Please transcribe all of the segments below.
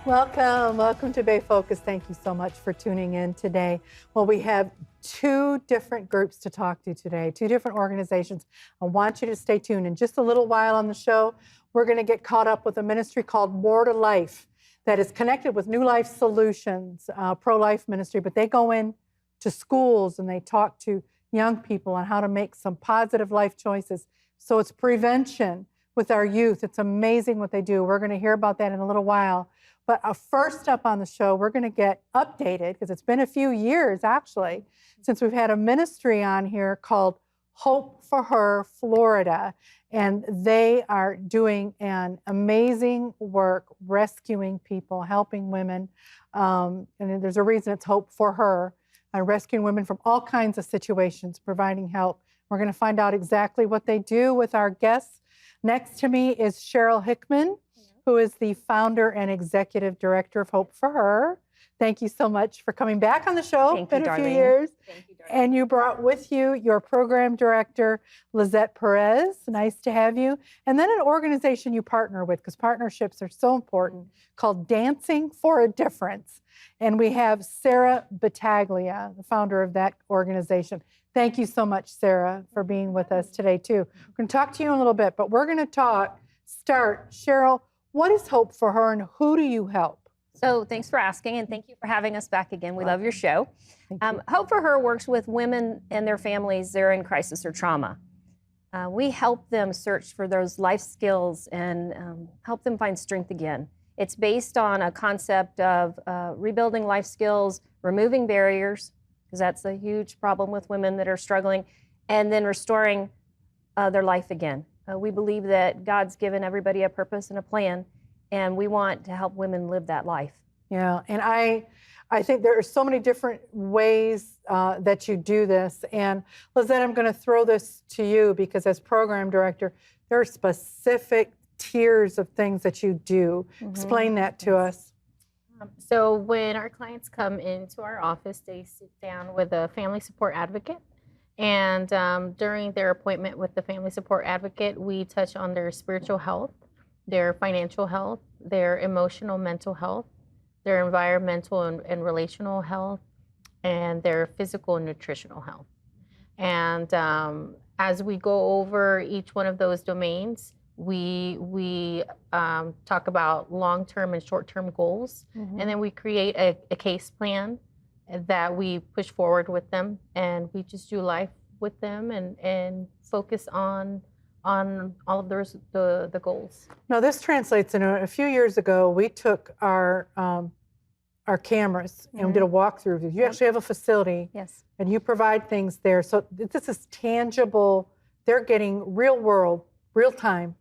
Welcome to Bay Focus. Thank you so much for tuning in today. Well, we have two different groups to talk to today, two different organizations. I want you to stay tuned. In just a little while on the show, we're going to get caught up with a ministry called More2Life that is connected with New Life Solutions, pro-life ministry, but they go in to schools and they talk to young people on how to make some positive life choices. So it's prevention with our youth. It's amazing what they do. We're going to hear about that in a little while. But first up on the show, we're going to get updated because it's been a few years, actually, since we've had a ministry on here called Hope for Her Florida. And they are doing an amazing work rescuing people, helping women. And there's a reason it's Hope for Her, rescuing women from all kinds of situations, providing help. We're going to find out exactly what they do with our guests. Next to me is Cheryl Hickman, who is the founder and executive director of Hope for Her. Thank you so much for coming back on the show. Thank you, Been a darling. few years. Thank you, darling. And you brought with you your program director, Lizette Perez. Nice to have you. And then an organization you partner with, because partnerships are so important, called Dancing for a Difference. And we have Sarah Battaglia, the founder of that organization. Thank you so much, Sarah, for being with us today, too. We're going to talk to you in a little bit, but we're going to start. Cheryl, what is Hope for Her and who do you help? So thanks for asking, and thank you for having us back again. We love your show. Thank you. Hope for Her works with women and their families that are in crisis or trauma. We help them search for those life skills and help them find strength again. It's based on a concept of rebuilding life skills, removing barriers, because that's a huge problem with women that are struggling, and then restoring their life again. We believe that God's given everybody a purpose and a plan, and we want to help women live that life. Yeah, and I think there are so many different ways that you do this. And Lizette, I'm going to throw this to you because as program director, there are specific tiers of things that you do. Mm-hmm. Explain that to us. So when our clients come into our office, they sit down with a family support advocate. And during their appointment with the family support advocate, we touch on their spiritual health, their financial health, their emotional, mental health, their environmental and relational health, and their physical and nutritional health. And as we go over each one of those domains, we talk about long-term and short-term goals, and then we create a case plan that we push forward with them, and we just do life with them and focus on all of the goals. Now this translates into a few years ago, we took our cameras and we did a walkthrough. You actually have a facility, Yes. and you provide things there. So this is tangible. They're getting real world, real time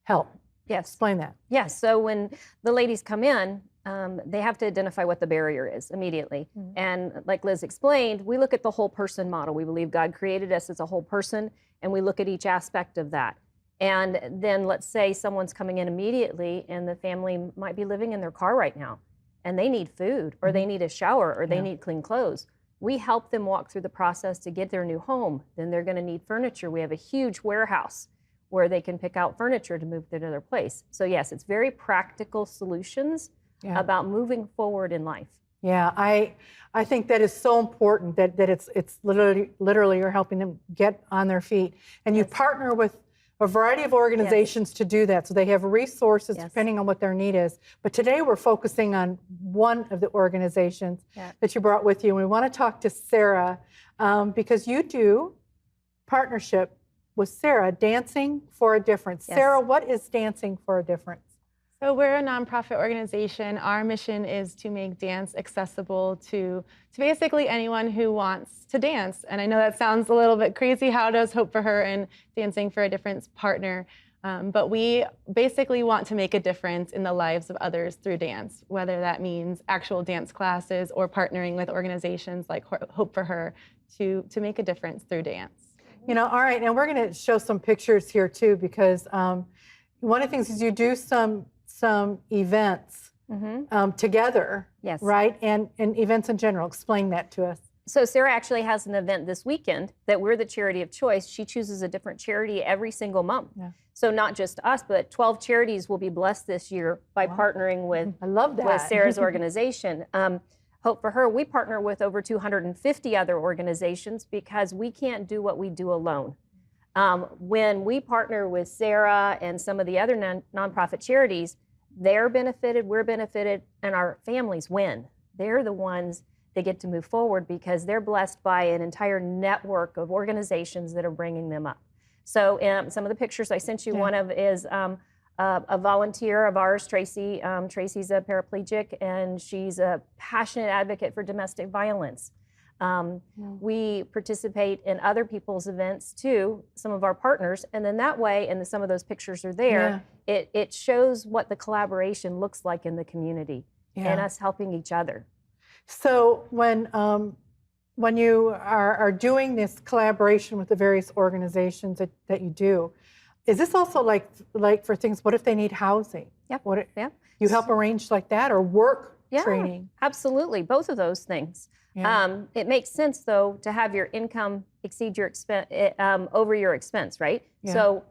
help. Yes. Explain that. Yes. So when the ladies come in, they have to identify what the barrier is immediately. Mm-hmm. And like Liz explained, we look at the whole person model. We believe God created us as a whole person, and we look at each aspect of that. And then let's say someone's coming in immediately and the family might be living in their car right now and they need food or they need a shower or they need clean clothes. We help them walk through the process to get their new home. Then they're going to need furniture. We have a huge warehouse where they can pick out furniture to move to another place. So yes, it's very practical solutions about moving forward in life. Yeah, I think that is so important that it's literally you're helping them get on their feet. And you partner with a variety of organizations to do that. So they have resources depending on what their need is. But today we're focusing on one of the organizations that you brought with you. And we want to talk to Sarah because you do partnership with Sarah, Dancing for a Difference. Yes. Sarah, what is Dancing for a Difference? So we're a nonprofit organization. Our mission is to make dance accessible to basically anyone who wants to dance. And I know that sounds a little bit crazy. How does Hope for Her and Dancing for a Difference partner? But we basically want to make a difference in the lives of others through dance, whether that means actual dance classes or partnering with organizations like Hope for Her to make a difference through dance. You know, all right, and we're going to show some pictures here too, because one of the things is you do some events together, right? And events in general. Explain that to us. So Sarah actually has an event this weekend that we're the charity of choice. She chooses a different charity every single month. Yeah. So not just us, but 12 charities will be blessed this year by partnering with, I love that. with Sarah's organization. Hope for Her, we partner with over 250 other organizations because we can't do what we do alone. When we partner with Sarah and some of the other nonprofit charities, they're benefited, we're benefited, and our families win. They're the ones that get to move forward because they're blessed by an entire network of organizations that are bringing them up. So some of the pictures I sent you, one of is a volunteer of ours, Tracy. Tracy's a paraplegic, and she's a passionate advocate for domestic violence. We participate in other people's events too, some of our partners, and then that way, and some of those pictures are there, it shows what the collaboration looks like in the community and us helping each other. So when you are doing this collaboration with the various organizations that you do, is this also like for things, what if they need housing? Yep. You help arrange like that, or work training? Absolutely, both of those things. Yeah. It makes sense, though, to have your income exceed your expense over your expense, right? Yeah. So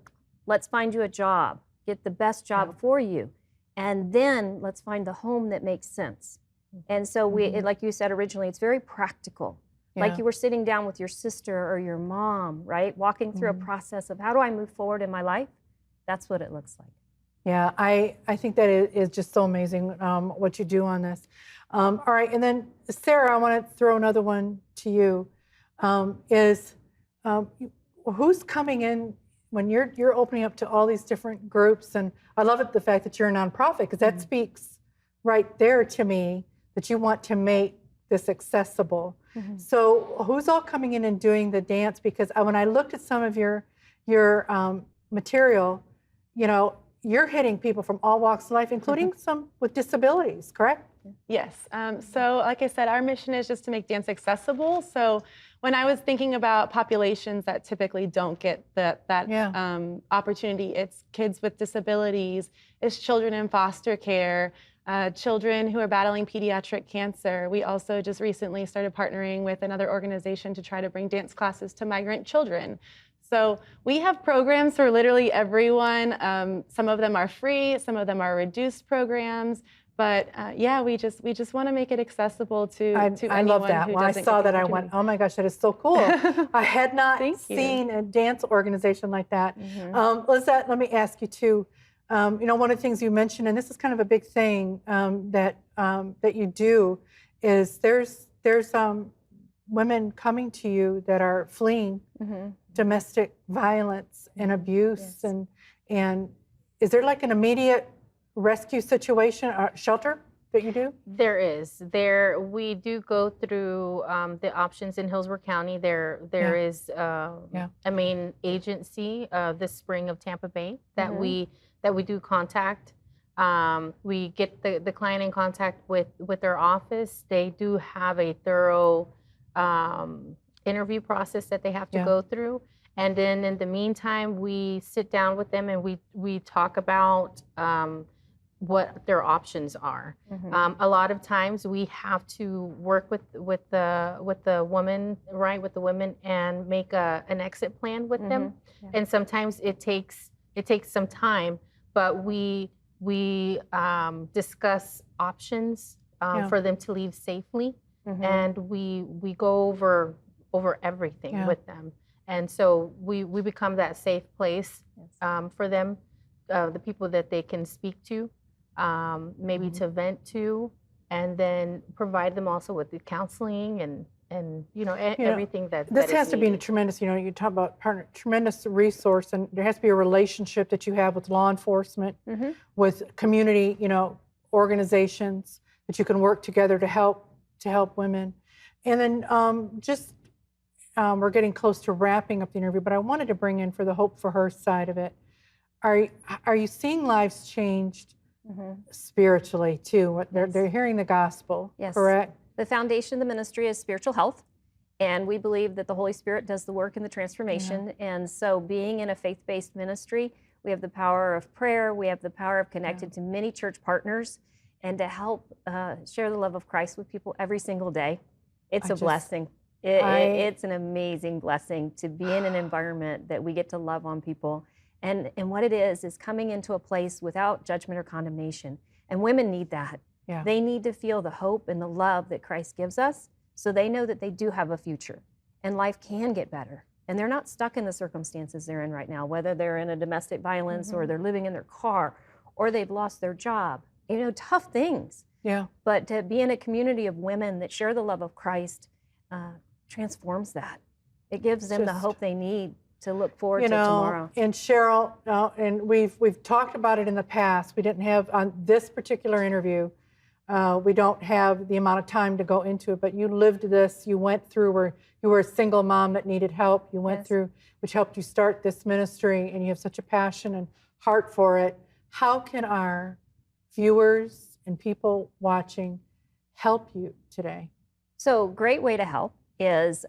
let's find you a job, get the best job for you, and then let's find the home that makes sense. And so like you said originally, it's very practical. Like you were sitting down with your sister or your mom, right? Walking through a process of how do I move forward in my life? That's what it looks like. Yeah, I think that is just so amazing what you do on this. All right, and then Sarah, I want to throw another one to you. Who's coming in when you're opening up to all these different groups? And I love it, the fact that you're a nonprofit, because that speaks right there to me that you want to make this accessible. So who's all coming in and doing the dance? Because when I looked at some of your material, you're hitting people from all walks of life, including some with disabilities, correct? Yes. So like I said, our mission is just to make dance accessible. So when I was thinking about populations that typically don't get that opportunity, it's kids with disabilities, it's children in foster care, children who are battling pediatric cancer. We also just recently started partnering with another organization to try to bring dance classes to migrant children. So we have programs for literally everyone. Some of them are free, some of them are reduced programs. But we just want to make it accessible to anyone. I love that. When I saw that, I went, oh my gosh, that is so cool. I had not seen a dance organization like that. Lizette, let me ask you too. One of the things you mentioned, and this is kind of a big thing that you do, is there's women coming to you that are fleeing domestic violence and abuse, and is there like an immediate rescue situation or shelter that you do? There is. We do go through the options in Hillsborough County. There is a main agency, the Spring of Tampa Bay, that we do contact. We get the client in contact with their office. They do have a thorough interview process that they have to go through. And then in the meantime, we sit down with them and we talk about what their options are. A lot of times we have to work with the woman, right, with the women, and make an exit plan with them. And sometimes it takes some time, but we discuss options for them to leave safely, and we go over everything with them. And so we become that safe place for them, the people that they can speak to, maybe to vent to, and then provide them also with the counseling and everything that this that has is to be a needed. tremendous, you talk about tremendous resource, and there has to be a relationship that you have with law enforcement, with community, organizations that you can work together to help women. And then we're getting close to wrapping up the interview, but I wanted to bring in for the Hope for Her side of it. Are you seeing lives changed spiritually too? They're hearing the gospel, correct? The foundation of the ministry is spiritual health, and we believe that the Holy Spirit does the work in the transformation. And so being in a faith-based ministry, we have the power of prayer, we have the power of connecting to many church partners, and to help share the love of Christ with people every single day. It's a blessing. It's an amazing blessing to be in an environment that we get to love on people. And what it is coming into a place without judgment or condemnation. And women need that. Yeah. They need to feel the hope and the love that Christ gives us, so they know that they do have a future and life can get better. And they're not stuck in the circumstances they're in right now, whether they're in a domestic violence or they're living in their car or they've lost their job. Tough things. Yeah. But to be in a community of women that share the love of Christ transforms that. It gives them the hope they need to look forward to tomorrow. And Cheryl, and we've talked about it in the past. We didn't have on this particular interview. We don't have the amount of time to go into it, but you lived this. You went through where you were a single mom that needed help. You went through, which helped you start this ministry, and you have such a passion and heart for it. How can our viewers and people watching help you today? So, great way to help is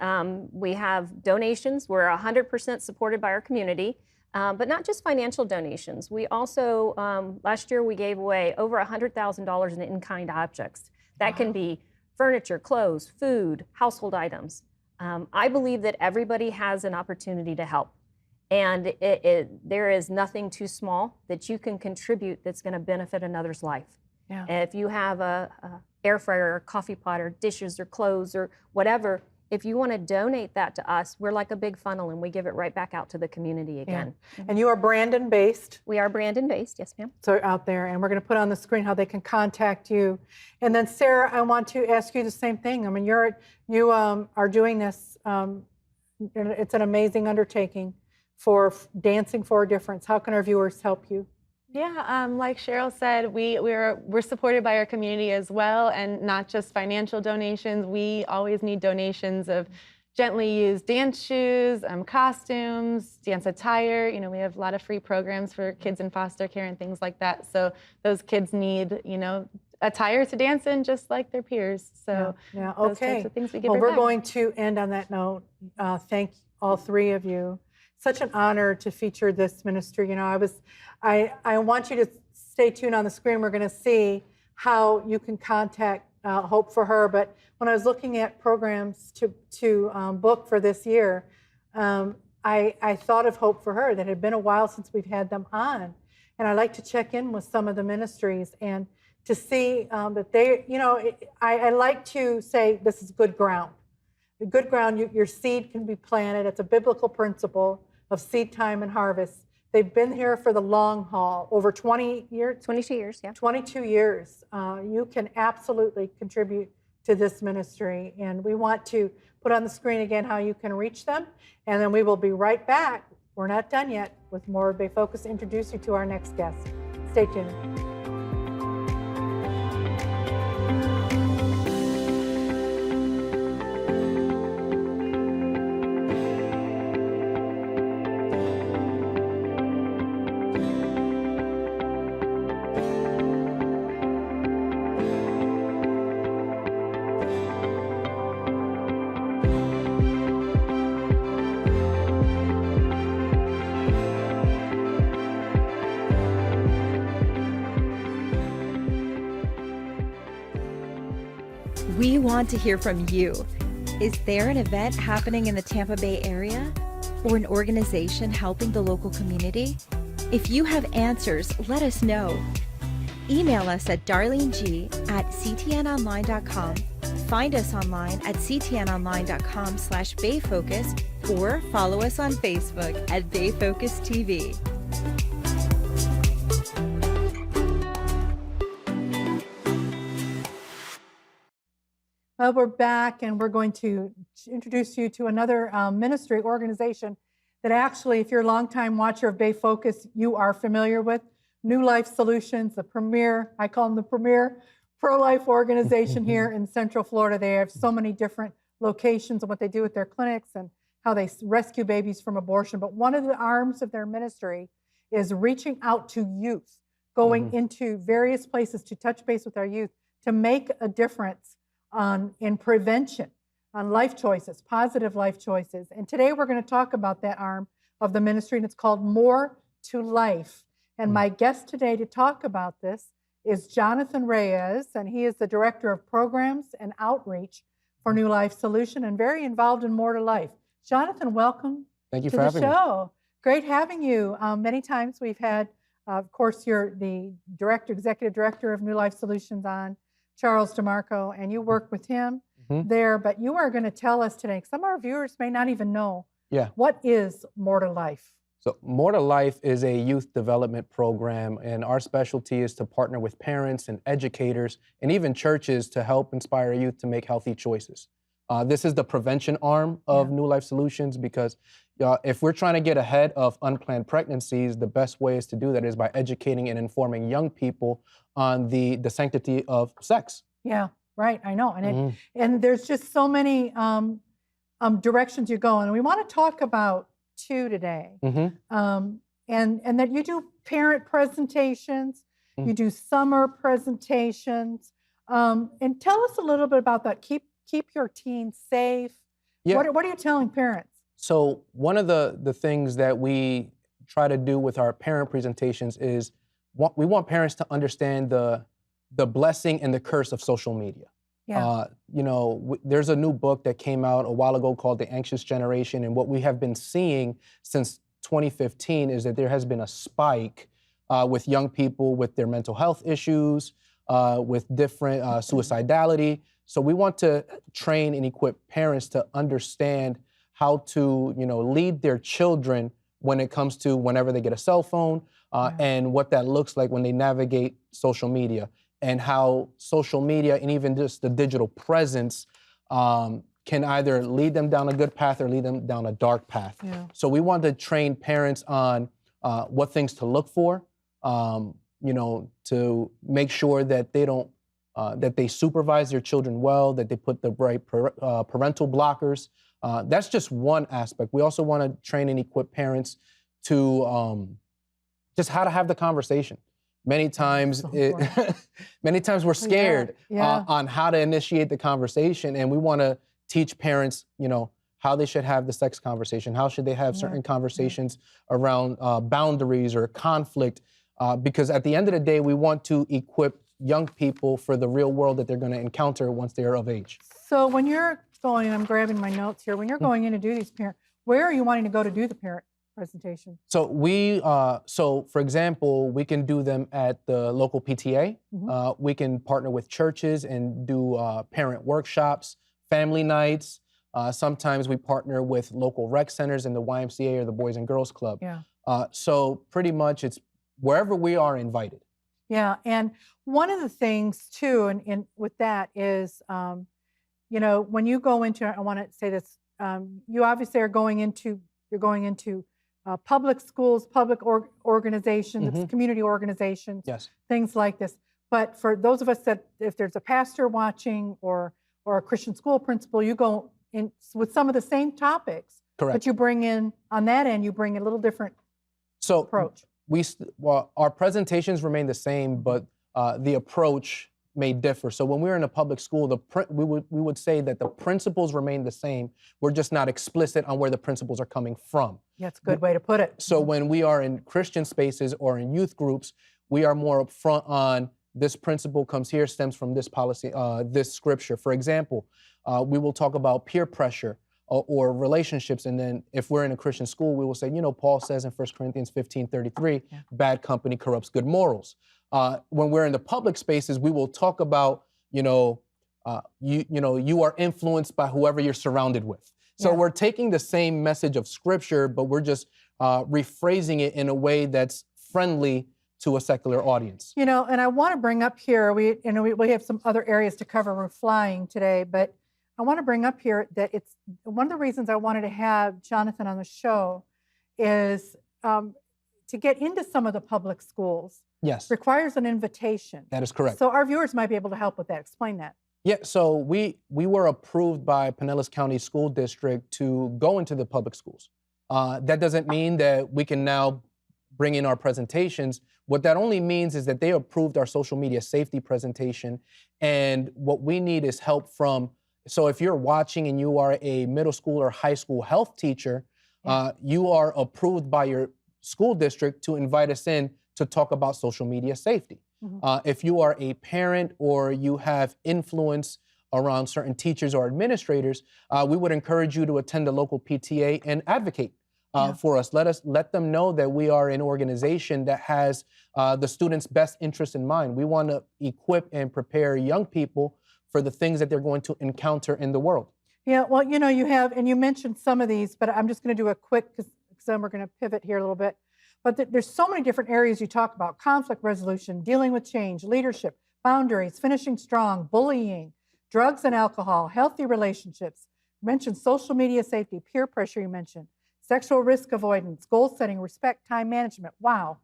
we have donations. We're 100% supported by our community, but not just financial donations. We also, last year, we gave away over $100,000 in in-kind objects. That can be furniture, clothes, food, household items. I believe that everybody has an opportunity to help. And there is nothing too small that you can contribute that's going to benefit another's life. Yeah. If you have a air fryer or a coffee pot or dishes or clothes or whatever, if you want to donate that to us, we're like a big funnel and we give it right back out to the community again. Yeah. And you are Brandon-based. We are Brandon-based, yes, ma'am. So out there, and we're going to put on the screen how they can contact you. And then Sarah, I want to ask you the same thing. I mean, you are doing this. It's an amazing undertaking for Dancing for a Difference. How can our viewers help you? Yeah, like Cheryl said, we're supported by our community as well, and not just financial donations. We always need donations of gently used dance shoes, costumes, dance attire. We have a lot of free programs for kids in foster care and things like that. So those kids need, attire to dance in just like their peers. So yeah. those Okay. types of things we give Well, right we're back. going to end on that note. Thank all three of you. Such an honor to feature this ministry. I want you to stay tuned on the screen. We're going to see how you can contact Hope for Her. But when I was looking at programs to book for this year, I thought of Hope for Her. That had been a while since we've had them on, and I like to check in with some of the ministries and to see that they, I like to say this is good ground. The good ground, your seed can be planted. It's a biblical principle of seed time and harvest. They've been here for the long haul, over 20 years? 22 years, yeah. 22 years. You can absolutely contribute to this ministry. And we want to put on the screen again how you can reach them. And then we will be right back. We're not done yet with more Bay Focus to introduce you to our next guest. Stay tuned. We want to hear from you. Is there an event happening in the Tampa Bay area or an organization helping the local community? If you have answers, let us know. Email us at darleneg@ctnonline.com. Find us online at ctnonline.com/bayfocus or follow us on Facebook at Bay Focus TV. Well, we're back, and we're going to introduce you to another ministry organization that actually, if you're a longtime watcher of Bay Focus, you are familiar with. New Life Solutions, the premier, I call them the premier pro-life organization here in Central Florida. They have so many different locations and what they do with their clinics and how they rescue babies from abortion. But one of the arms of their ministry is reaching out to youth, going into various places to touch base with our youth to make a difference in prevention, on life choices, positive life choices. And today we're going to talk about that arm of the ministry, and it's called More2Life. And my guest today to talk about this is Jonathan Reyes, and he is the Director of Programs and Outreach for New Life Solution and very involved in More2Life. Jonathan, welcome Thank you to for the having me. show. Great having you. Many times we've had, of course, you're the executive director of New Life Solutions on, Charles DeMarco, and you work with him there, but you are going to tell us today, some of our viewers may not even know, what is More2Life? So More2Life is a youth development program, and our specialty is to partner with parents and educators and even churches to help inspire youth to make healthy choices. This is the prevention arm of New Life Solutions because if we're trying to get ahead of unplanned pregnancies, the best way is to do that is by educating and informing young people on the sanctity of sex. Yeah, right, I know. And, and there's just so many directions you go in. And we want to talk about two today. And that you do parent presentations, you do summer presentations. And tell us a little bit about that. Keep your teens safe. What are you telling parents? So one of the things that we try to do with our parent presentations is we want parents to understand the blessing and the curse of social media. You know, there's a new book that came out a while ago called The Anxious Generation, and what we have been seeing since 2015 is that there has been a spike with young people with their mental health issues, with different suicidality. So we want to train and equip parents to understand how to, you know, lead their children when it comes to whenever they get a cell phone and what that looks like when they navigate social media, and how social media and even just the digital presence can either lead them down a good path or lead them down a dark path. So we want to train parents on what things to look for, you know, to make sure that they don't, that they supervise their children well, that they put the right parental blockers. That's just one aspect. We also want to train and equip parents to just how to have the conversation. Many times, many times we're scared on how to initiate the conversation, and we want to teach parents, you know, how they should have the sex conversation, how should they have certain conversations around boundaries or conflict, because at the end of the day, we want to equip young people for the real world that they're going to encounter once they are of age. So when you're going, and I'm grabbing my notes here, when you're going in to do these parent, where are you wanting to go to do the parent presentation? So so for example, we can do them at the local PTA. We can partner with churches and do parent workshops, family nights. Sometimes we partner with local rec centers and the YMCA or the Boys and Girls Club. So pretty much it's wherever we are invited. Yeah, and one of the things too, and with that is, you know, when you go into, I want to say this, you obviously are going into, public schools, public organizations, community organizations, things like this. But for those of us that, if there's a pastor watching or a Christian school principal, you go in with some of the same topics. Correct. But you bring in, on that end, you bring a little different approach. Well, our presentations remain the same, but the approach may differ. So when we're in a public school, we would say that the principles remain the same. We're just not explicit on where the principles are coming from. Yeah, that's a good way to put it. So when we are in Christian spaces or in youth groups, we are more upfront on this principle comes here, stems from this policy, this scripture. For example, we will talk about peer pressure or relationships. And then if we're in a Christian school, we will say, you know, Paul says in 1 Corinthians 15:33, bad company corrupts good morals. When we're in the public spaces, we will talk about, you know, you are influenced by whoever you're surrounded with. So we're taking the same message of scripture, but we're just rephrasing it in a way that's friendly to a secular audience. You know, and I want to bring up here, we have some other areas to cover. We're flying today, but I want to bring up here that it's one of the reasons I wanted to have Jonathan on the show is to get into some of the public schools. Requires an invitation. That is correct. So our viewers might be able to help with that. Explain that. Yeah, so we were approved by Pinellas County School District to go into the public schools. That doesn't mean that we can now bring in our presentations. What that only means is that they approved our social media safety presentation, and what we need is help from, so if you're watching and you are a middle school or high school health teacher, you are approved by your school district to invite us in to talk about social media safety. If you are a parent or you have influence around certain teachers or administrators, we would encourage you to attend the local PTA and advocate for us. Let them know that we are an organization that has the students' best interest in mind. We want to equip and prepare young people for the things that they're going to encounter in the world. Yeah, well, you know, you have, and you mentioned some of these, but I'm just going to do a quick, because then we're going to pivot here a little bit. But there's so many different areas you talk about: conflict resolution, dealing with change, leadership, boundaries, finishing strong, bullying, drugs and alcohol, healthy relationships. You mentioned social media safety, peer pressure you mentioned, sexual risk avoidance, goal setting, respect, time management. Wow.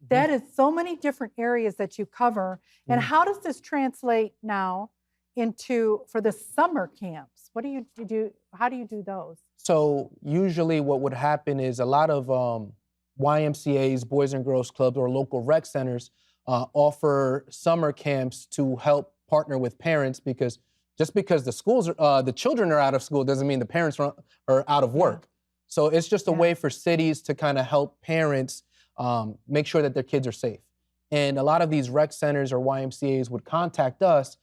That is so many different areas that you cover. And how does this translate now into, for the summer camps? What do you do? How do you do those? So usually what would happen is a lot of YMCAs, Boys and Girls Clubs, or local rec centers offer summer camps to help partner with parents, because just because the schools are, the children are out of school doesn't mean the parents are out of work. So it's just a way for cities to kind of help parents make sure that their kids are safe. And a lot of these rec centers or YMCAs would contact us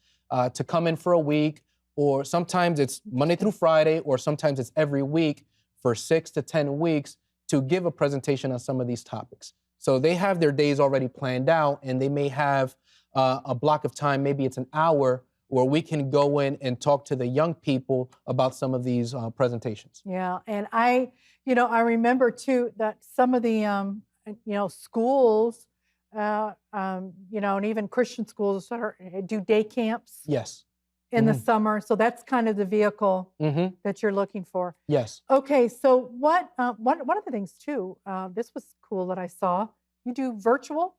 to come in for a week, or sometimes it's Monday through Friday, or sometimes it's every week for 6 to 10 weeks to give a presentation on some of these topics. So they have their days already planned out, and they may have a block of time, maybe it's an hour, where we can go in and talk to the young people about some of these presentations. Yeah, and I remember too that some of the, schools, and even Christian schools do day camps. Yes. In the summer, so that's kind of the vehicle that you're looking for. Yes. Okay, so one of the things too, this was cool that I saw. You do virtual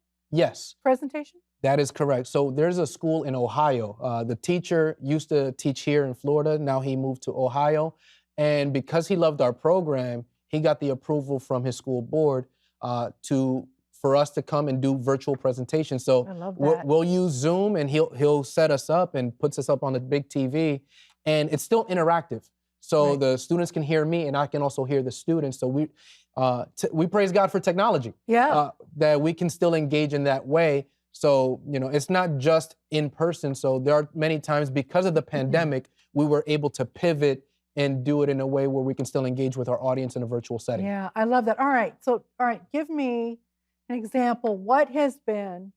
presentation? That is correct. So there's a school in Ohio. The teacher used to teach here in Florida. Now he moved to Ohio. And because he loved our program, he got the approval from his school board for us to come and do virtual presentations. So I love that. we'll use Zoom, and he'll set us up and puts us up on the big TV. And it's still interactive. So the students can hear me, and I can also hear the students. So we praise God for technology. Yeah. That we can still engage in that way. So, it's not just in person. So there are many times, because of the pandemic, we were able to pivot and do it in a way where we can still engage with our audience in a virtual setting. Yeah, I love that. All right, give me an example. What has been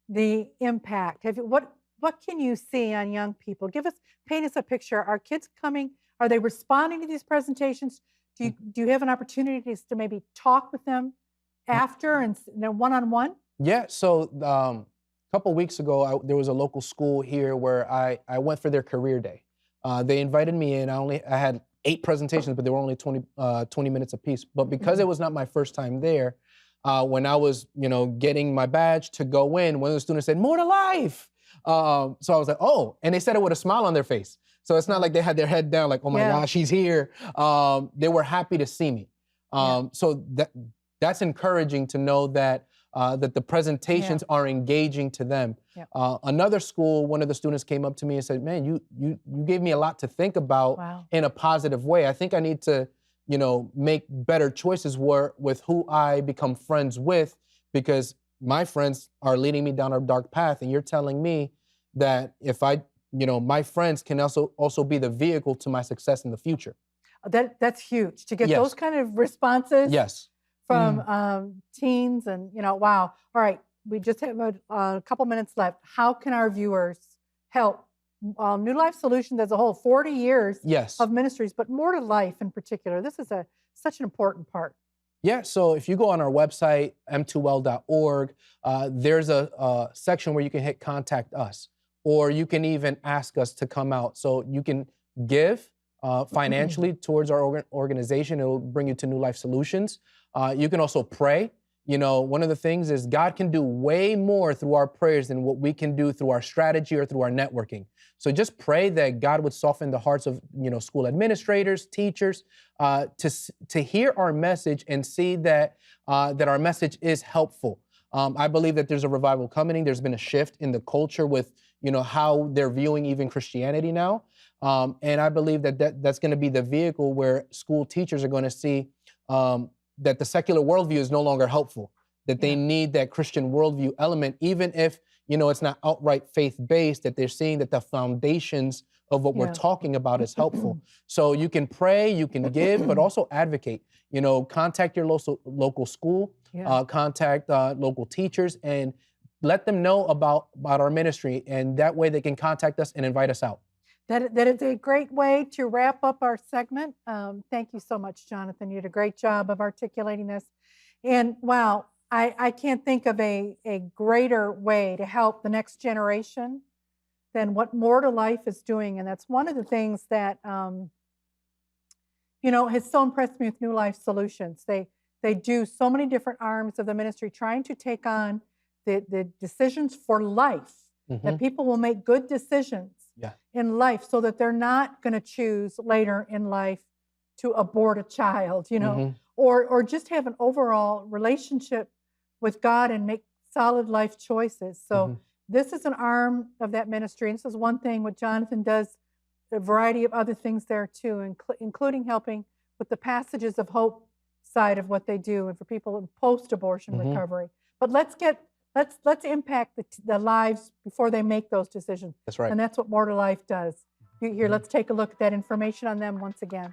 the impact? What can you see on young people? Paint us a picture. Are kids coming? Are they responding to these presentations? Do you have an opportunity to maybe talk with them after and one-on-one? Yeah, so a couple weeks ago, there was a local school here where I went for their career day. They invited me in. I had 8 presentations, but they were only 20 minutes apiece. But because it was not my first time there, when I was, getting my badge to go in, one of the students said, "More2Life." So I was like, "Oh," and they said it with a smile on their face. So it's not like they had their head down, like, "Oh my gosh, she's here." They were happy to see me. So that's encouraging to know that the presentations are engaging to them. Yep. Another school, one of the students came up to me and said, "Man, you gave me a lot to think about in a positive way. I think I need to, make better choices with who I become friends with, because my friends are leading me down a dark path, and you're telling me that if my friends can also be the vehicle to my success in the future." That's huge to get those kind of responses. Yes. From teens, and wow. All right, we just have a couple minutes left. How can our viewers help New Life Solutions as a whole? 40 years of ministries, but More2Life in particular. This is such an important part. Yeah, so if you go on our website, m2l.org, there's a section where you can hit contact us, or you can even ask us to come out. So you can give financially towards our organization. It will bring you to New Life Solutions. You can also pray. One of the things is God can do way more through our prayers than what we can do through our strategy or through our networking. So just pray that God would soften the hearts of, school administrators, teachers, to hear our message and see that our message is helpful. I believe that there's a revival coming. There's been a shift in the culture with, how they're viewing even Christianity now. And I believe that's going to be the vehicle where school teachers are going to see that the secular worldview is no longer helpful, that they need that Christian worldview element, even if, it's not outright faith-based, that they're seeing that the foundations of what we're talking about is helpful. So you can pray, you can give, but also advocate. You know, contact your local school, contact local teachers, and let them know about our ministry, and that way they can contact us and invite us out. That is a great way to wrap up our segment. Thank you so much, Jonathan. You did a great job of articulating this. And wow, I can't think of a greater way to help the next generation than what More2Life is doing. And that's one of the things that, you know, has so impressed me with New Life Solutions. They do so many different arms of the ministry trying to take on the decisions for life, that people will make good decisions in life so that they're not going to choose later in life to abort a child, you know, or just have an overall relationship with God and make solid life choices. So this is an arm of that ministry. And this is one thing what Jonathan does, a variety of other things there too, including helping with the passages of hope side of what they do and for people in post-abortion recovery. But let's impact the lives before they make those decisions. That's right. And that's what More2Life does. Here, let's take a look at that information on them once again.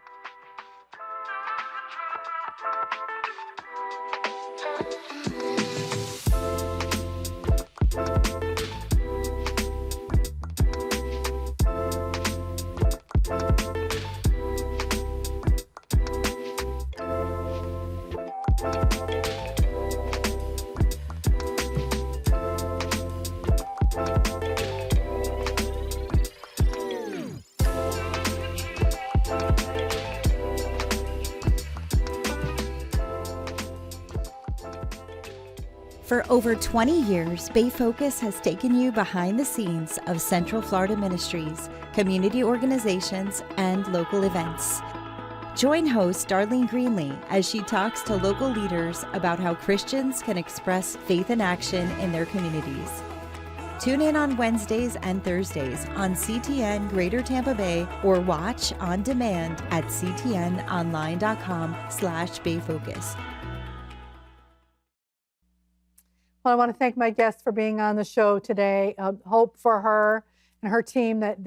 For over 20 years, Bay Focus has taken you behind the scenes of Central Florida ministries, community organizations, and local events. Join host Darlene Greenlee as she talks to local leaders about how Christians can express faith in action in their communities. Tune in on Wednesdays and Thursdays on CTN Greater Tampa Bay or watch on demand at ctnonline.com/bayfocus. Well, I want to thank my guests for being on the show today. Hope for her and her team that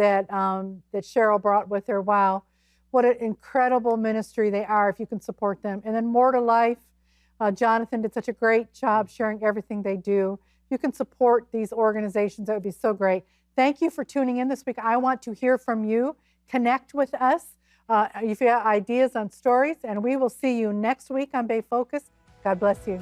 Cheryl brought with her. Wow, what an incredible ministry they are if you can support them. And then More2Life, Jonathan did such a great job sharing everything they do. You can support these organizations. That would be so great. Thank you for tuning in this week. I want to hear from you. Connect with us if you have ideas on stories, and we will see you next week on Bay Focus. God bless you.